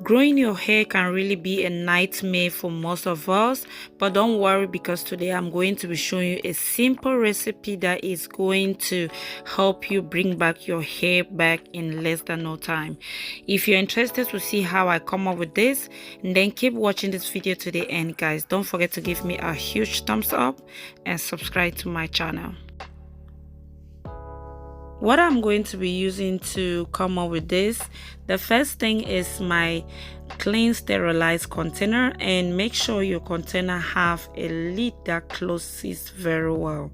Growing your hair can really be a nightmare for most of us, but don't worry, because today I'm going to be showing you a simple recipe that is going to help you bring back your hair back in less than no time. If you're interested to see how I come up with this, then keep watching this video to the end, guys. Don't forget to give me a huge thumbs up and subscribe to my channel. What I'm going to be using to come up with this, the first thing is my clean sterilized container, and make sure your container have a lid that closes very well,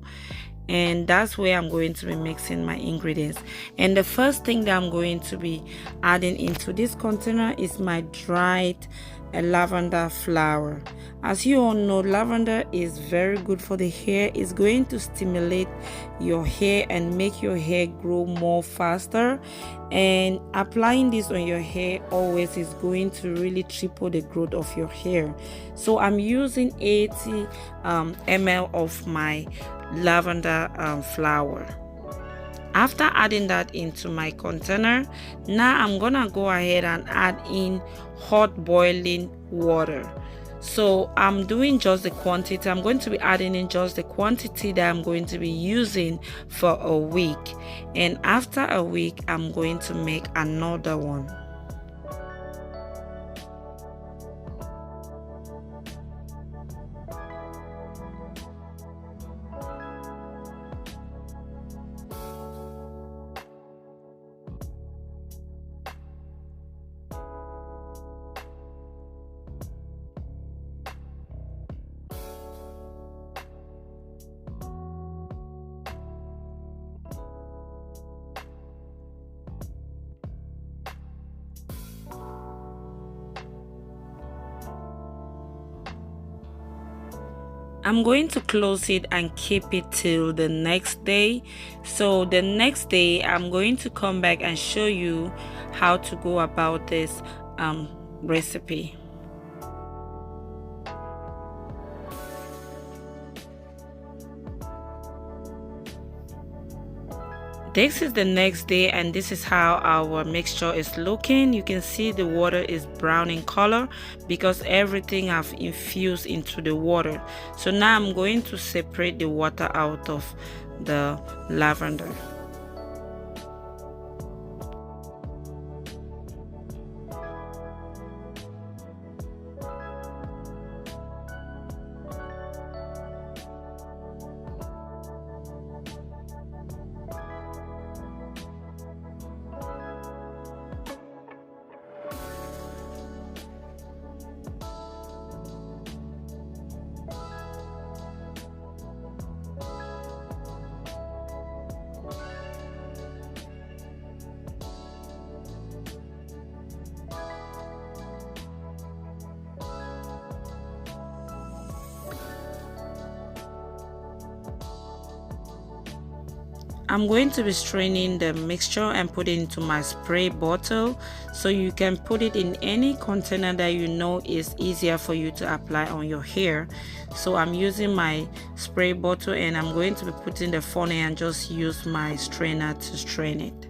and that's where I'm going to be mixing my ingredients. And the first thing that I'm going to be adding into this container is my dried lavender flower. As you all know, lavender is very good for the hair. It's going to stimulate your hair and make your hair grow more faster, and applying this on your hair always is going to really triple the growth of your hair. So I'm using 80 ml of my lavender flower. After adding that into my container, now I'm gonna go ahead and add in hot boiling water. So I'm doing just the quantity. I'm going to be adding in just the quantity that I'm going to be using for a week, and after a week I'm going to make another one. I'm going to close it and keep it till the next day. So the next day I'm going to come back and show you how to go about this recipe. This is the next day, and this is how our mixture is looking. You can see the water is brown in color because everything have infused into the water. So now I'm going to separate the water out of the lavender. I'm going to be straining the mixture and put it into my spray bottle, so you can put it in any container that you know is easier for you to apply on your hair. So I'm using my spray bottle, and I'm going to be putting the funnel and just use my strainer to strain it.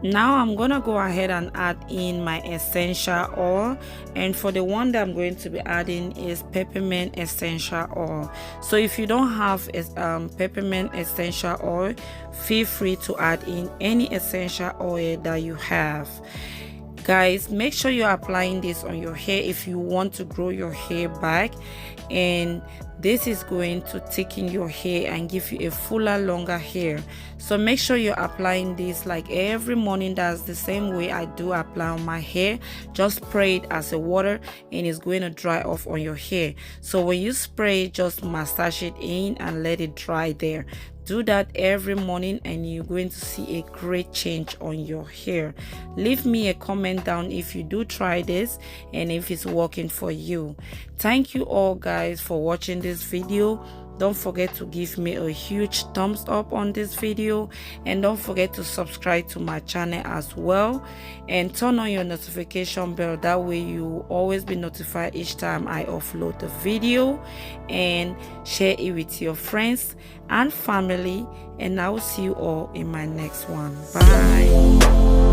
Now I'm gonna go ahead and add in my essential oil, and for the one that I'm going to be adding is peppermint essential oil. So if you don't have peppermint essential oil, feel free to add in any essential oil that you have. Guys, make sure you're applying this on your hair if you want to grow your hair back, and this is going to thicken your hair and give you a fuller, longer hair. So make sure you're applying this like every morning. That's the same way I do apply on my hair. Just spray it as a water and it's going to dry off on your hair. So when you spray, just massage it in and let it dry there. Do that every morning and you're going to see a great change on your hair. Leave me a comment down if you do try this and if it's working for you. Thank you all guys for watching this video. Don't forget to give me a huge thumbs up on this video, and don't forget to subscribe to my channel as well, and turn on your notification bell. That way you will always be notified each time I upload the video, and share it with your friends and family, and I will see you all in my next one. Bye.